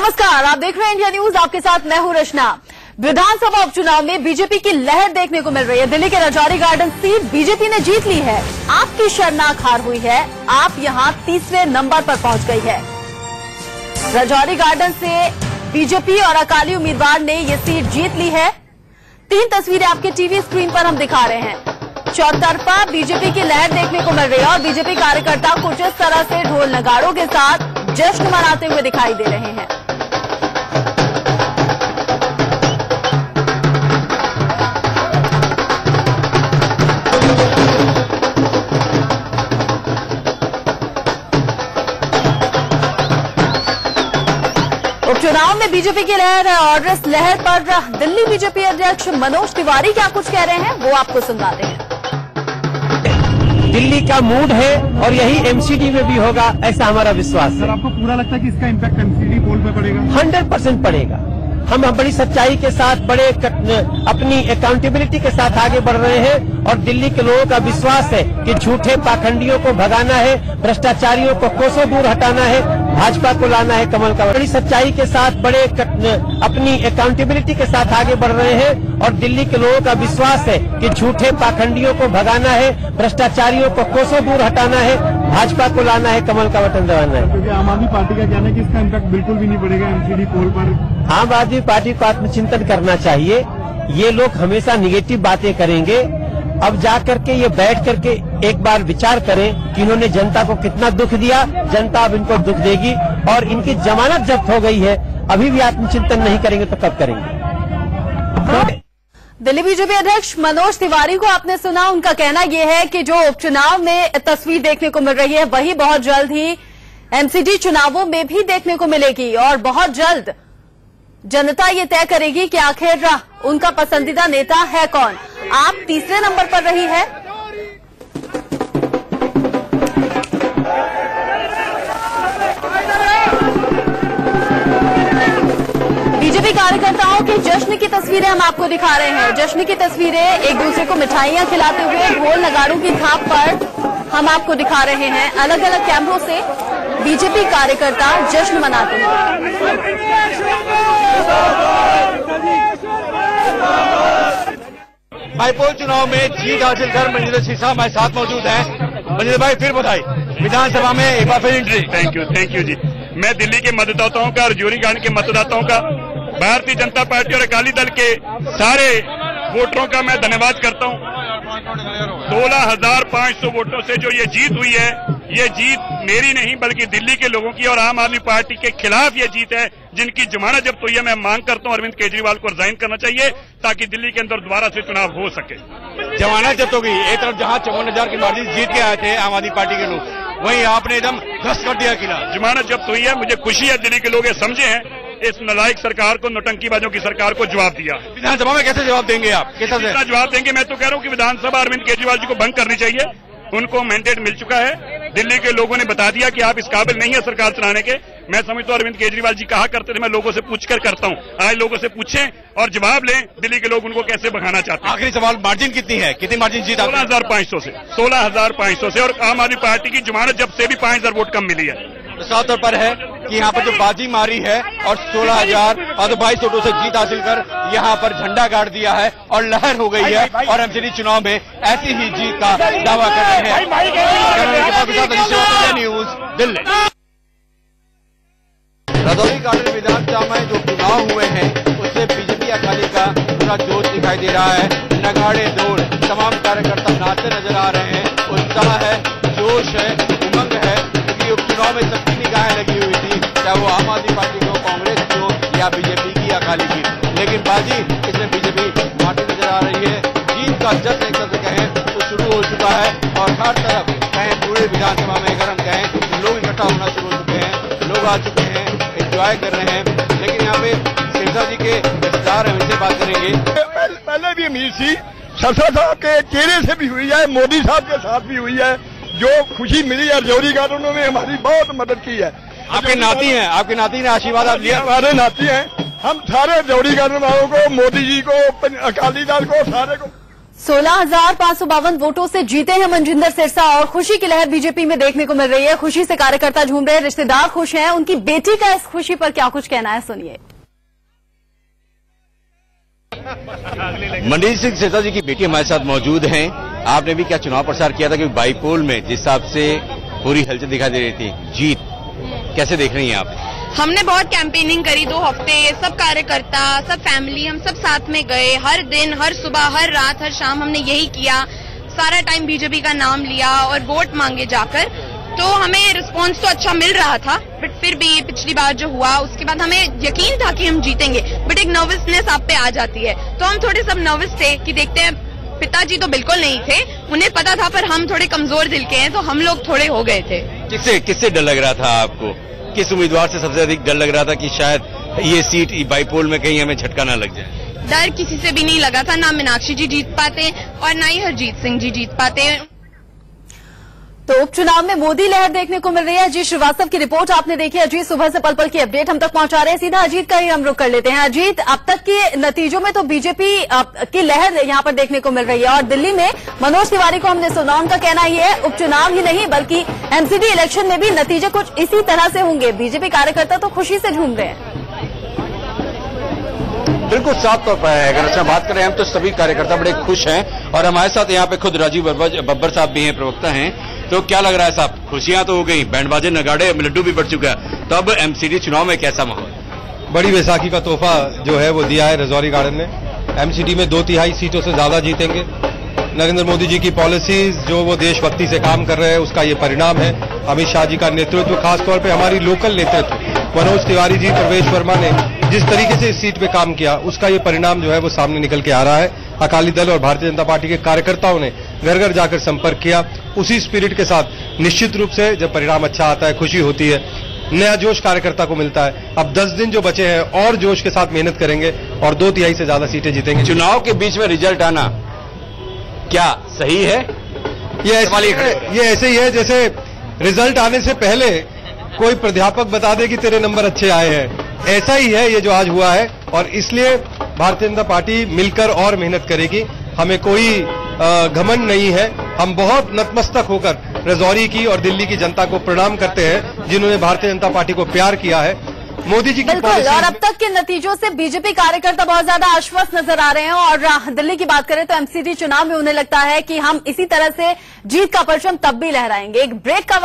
नमस्कार, आप देख रहे हैं इंडिया न्यूज। आपके साथ मैं हूं रचना। विधानसभा उपचुनाव में बीजेपी की लहर देखने को मिल रही है। दिल्ली के रजौरी गार्डन सीट बीजेपी ने जीत ली है। आपकी शर्मनाक हार हुई है। आप यहां तीसरे नंबर पर पहुंच गई है। रजौरी गार्डन से बीजेपी और अकाली उम्मीदवार ने ये सीट जीत ली है। 3 तस्वीरें आपके टीवी स्क्रीन पर हम दिखा रहे हैं। चौतरफा बीजेपी की लहर देखने को मिल रही है और बीजेपी कार्यकर्ता कुछ इस तरह से ढोल नगाड़ों के साथ जश्न मनाते हुए दिखाई दे रहे हैं। उपचुनाव में बीजेपी की लहर है और इस लहर पर दिल्ली बीजेपी अध्यक्ष मनोज तिवारी क्या कुछ कह रहे हैं वो आपको सुनाते हैं। दिल्ली का मूड है और यही एमसीडी में भी होगा, ऐसा हमारा विश्वास है। सर, आपको पूरा लगता है कि इसका इम्पैक्ट एमसीडी पोल पे पड़ेगा? 100% पड़ेगा। हम बड़ी सच्चाई के साथ, बड़े अपनी अकाउंटेबिलिटी के साथ आगे बढ़ रहे हैं और दिल्ली के लोगों का विश्वास है कि झूठे पाखंडियों को भगाना है, भ्रष्टाचारियों को कोसों दूर हटाना है, भाजपा को लाना है कमल का। बड़ी सच्चाई के साथ, बड़े अपनी अकाउंटेबिलिटी के साथ आगे बढ़ रहे हैं और दिल्ली के लोगों का विश्वास है कि झूठे पाखंडियों को भगाना है, भ्रष्टाचारियों को कोसों दूर हटाना है, भाजपा को लाना है, कमल का बटन दबाना है। क्योंकि आम आदमी पार्टी का कहना है कि इसका इम्पैक्ट बिल्कुल भी नहीं पड़ेगा एमसीडी पोल पर। आम आदमी पार्टी को आत्मचिंतन करना चाहिए। ये लोग हमेशा निगेटिव बातें करेंगे। अब जाकर के ये बैठ करके एक बार विचार करें कि इन्होंने जनता को कितना दुख दिया। जनता अब इनको दुख देगी और इनकी जमानत जब्त हो गई है। अभी भी आत्मचिंतन नहीं करेंगे तो कब करेंगे? दिल्ली बीजेपी अध्यक्ष मनोज तिवारी को आपने सुना। उनका कहना यह है कि जो उपचुनाव में तस्वीर देखने को मिल रही है वही बहुत जल्द ही एमसीडी चुनावों में भी देखने को मिलेगी और बहुत जल्द जनता ये तय करेगी कि आखिर उनका पसंदीदा नेता है कौन। आप तीसरे नंबर पर रही है। बीजेपी कार्यकर्ताओं के जश्न की तस्वीरें हम आपको दिखा रहे हैं। जश्न की तस्वीरें एक दूसरे को मिठाइयां खिलाते हुए ढोल नगाड़ों की थाप पर हम आपको दिखा रहे हैं। अलग अलग कैमरों से बीजेपी कार्यकर्ता जश्न मनाते हैं। बाईपोल चुनाव में जीत हासिल कर मंजिल शीशा हमारे साथ मौजूद हैं। मंजिल भाई, फिर बधाई। विधानसभा में एक बार फिर एंट्री। थैंक यू जी। मैं दिल्ली के मतदाताओं का और रजौरी गार्डन के मतदाताओं का, भारतीय जनता पार्टी और अकाली दल के सारे वोटरों का मैं धन्यवाद करता हूं। 16,500 वोटों से जो ये जीत हुई है, ये जीत मेरी नहीं बल्कि दिल्ली के लोगों की और आम आदमी पार्टी के खिलाफ ये जीत है, जिनकी जमानत जब्त हुई है। मैं मांग करता हूं अरविंद केजरीवाल को रिजाइन करना चाहिए ताकि दिल्ली के अंदर दोबारा से चुनाव हो सके। जमानत जब्त हो गई। एक तरफ जहां 54,000 की मार्जिन जीत के आए थे आम आदमी पार्टी के लोग, वहीं आपने एकदम ध्वस्त कर दिया किला। जमानत जब्त हुई है। मुझे खुशी है दिल्ली के लोग ये समझे हैं, इस नालायक सरकार को, नौटंकीबाजों की सरकार को जवाब दिया। विधानसभा में कैसे जवाब देंगे आप? कैसे जवाब देंगे? मैं तो कह रहा हूं कि विधानसभा अरविंद केजरीवाल जी को भंग करनी चाहिए। उनको मैंडेट मिल चुका है। दिल्ली के लोगों ने बता दिया कि आप इस काबिल नहीं है सरकार चलाने के। मैं समझता हूं अरविंद केजरीवाल जी कहा करते थे मैं लोगों से पूछकर करता हूं। आज लोगों से पूछें और जवाब लें दिल्ली के लोग उनको कैसे भगाना चाहते हैं। आखिरी सवाल, मार्जिन कितनी है? कितनी मार्जिन जीत? 16,500 से 16,500 से और आम आदमी पार्टी की जमानत जब से भी 5,000 वोट कम मिली है। साफ तौर पर है कि यहाँ पर जो बाजी मारी है और 16,022 वोटों से जीत हासिल कर यहाँ पर झंडा गाड़ दिया है और लहर हो गई है और एमसीडी चुनाव में ऐसी ही जीत का दावा कर रहे हैं। न्यूज दिल्ली। रजौरी गार्डन विधानसभा में जो चुनाव हुए हैं उससे बीजेपी अकाली का पूरा जोश दिखाई दे रहा है। नगाड़े दौड़, तमाम कार्यकर्ता नाचते नजर आ रहे हैं। उत्साह है, जोश है, उमंग है। क्योंकि उपचुनाव में सबकी निगाहें लगी हुई थी, चाहे वो आम आदमी पार्टी को, कांग्रेस की हो या बीजेपी की, अकाली की। लेकिन बाजी इसमें बीजेपी मारती नजर आ रही है। जीत का जश्न एक तरह से कहें तो शुरू हो चुका है और हर तरफ कहें पूरे विधानसभा में अगर हम कहें तो लोग इकट्ठा होना शुरू हो चुके हैं, लोग आ चुके हैं, एंजॉय कर रहे हैं। लेकिन यहाँ पे सिरसा जी के रिश्तेदार हैं, उनसे बात करेंगे। पहले भी उम्मीद थी, सरसा साहब के चेहरे से भी हुई है, मोदी साहब के साथ भी हुई है। जो खुशी मिली है रजौरी गार्डनों में हमारी बहुत मदद की है। आपके नाती हैं, आपके नाती ने आशीर्वाद आप लिया? हमारे नाती हैं। हम सारे रजौरी गार्डन वालों को, मोदी जी को, अकाली दल को, सारे को 16,552 वोटों से जीते हैं मनजिंदर सिरसा और खुशी की लहर बीजेपी में देखने को मिल रही है। खुशी से कार्यकर्ता झूम रहे हैं, रिश्तेदार खुश हैं। उनकी बेटी का इस खुशी पर क्या कुछ कहना है, सुनिए। मनजींदर सिंह सिरसा जी की बेटी हमारे साथ मौजूद हैं। आपने भी क्या चुनाव प्रचार किया था कि बाईपोल में जिस हिसाब से पूरी हलचल दिखाई दे रही थी, जीत कैसे देख रही हैं आप? हमने बहुत कैंपेनिंग करी 2 हफ्ते, सब कार्यकर्ता, सब फैमिली, हम सब साथ में गए। हर दिन, हर सुबह, हर रात, हर शाम हमने यही किया। सारा टाइम बीजेपी का नाम लिया और वोट मांगे जाकर। तो हमें रिस्पांस तो अच्छा मिल रहा था, बट फिर भी पिछली बार जो हुआ उसके बाद हमें यकीन था कि हम जीतेंगे, बट एक नर्वसनेस आप पे आ जाती है। तो हम थोड़े सब नर्वस थे कि देखते हैं। पिताजी तो बिल्कुल नहीं थे, उन्हें पता था, पर हम थोड़े कमजोर दिल के हैं तो हम लोग थोड़े हो गए थे। किससे डर लग रहा था आपको? किस उम्मीदवार से सबसे अधिक डर लग रहा था कि शायद ये सीट बाईपोल में कहीं हमें झटका ना लग जाए? डर किसी से भी नहीं लगा था, ना मीनाक्षी जी जीत पाते और ना ही हरजीत सिंह जी जीत पाते। तो उपचुनाव में मोदी लहर देखने को मिल रही है। अजीत श्रीवास्तव की रिपोर्ट आपने देखी। अजीत सुबह से पल पल की अपडेट हम तक पहुंचा रहे हैं। सीधा अजीत का ही हम रुख कर लेते हैं। अजीत, अब तक के नतीजों में तो बीजेपी की लहर यहां पर देखने को मिल रही है और दिल्ली में मनोज तिवारी को हमने सुना, उनका कहना ये है उपचुनाव ही नहीं बल्कि एमसीडी इलेक्शन में भी नतीजे कुछ इसी तरह से होंगे। बीजेपी कार्यकर्ता तो खुशी से झूम रहे हैं। बिल्कुल साफ तौर पर है। अगर बात करें हम तो सभी कार्यकर्ता बड़े खुश हैं और हमारे साथ यहाँ पे खुद राजीव बब्बर साहब भी हैं, प्रवक्ता हैं। तो क्या लग रहा है साहब? खुशियां तो हो गई, बैंड बाजे नगाड़े लड्डू भी बढ़ चुका है, तो अब एमसीडी चुनाव में कैसा माहौल? बड़ी वैसाखी का तोहफा जो है वो दिया है रजौरी गार्डन ने। एमसीडी में 2/3 सीटों से ज्यादा जीतेंगे। नरेंद्र मोदी जी की पॉलिसीज जो वो देशभक्ति से काम कर रहे हैं उसका ये परिणाम है। अमित शाह जी का नेतृत्व, खासतौर पे हमारी लोकल नेतृत्व मनोज तिवारी जी, प्रवेश वर्मा ने जिस तरीके से इस सीट पे काम किया उसका ये परिणाम जो है वो सामने निकल के आ रहा है। अकाली दल और भारतीय जनता पार्टी के कार्यकर्ताओं ने घर घर जाकर संपर्क किया। उसी स्पिरिट के साथ निश्चित रूप से जब परिणाम अच्छा आता है खुशी होती है, नया जोश कार्यकर्ता को मिलता है। अब 10 दिन जो बचे हैं और जोश के साथ मेहनत करेंगे और 2/3 से ज्यादा सीटें जीतेंगे। चुनाव के बीच में रिजल्ट आना क्या सही है? ये ऐसे ही है जैसे रिजल्ट आने से पहले कोई प्राध्यापक बता दे कि तेरे नंबर अच्छे आए हैं। ऐसा ही है ये जो आज हुआ है और इसलिए भारतीय जनता पार्टी मिलकर और मेहनत करेगी। हमें कोई घमंड नहीं है। हम बहुत नतमस्तक होकर रजौरी की और दिल्ली की जनता को प्रणाम करते हैं जिन्होंने भारतीय जनता पार्टी को प्यार किया है। मोदी जी की बिल्कुल, और अब तक के नतीजों से बीजेपी कार्यकर्ता बहुत ज्यादा आश्वस्त नजर आ रहे हैं। और दिल्ली की बात करें तो एमसीडी चुनाव में उन्हें लगता है कि हम इसी तरह से जीत का परचम तब भी लहराएंगे। एक ब्रेक का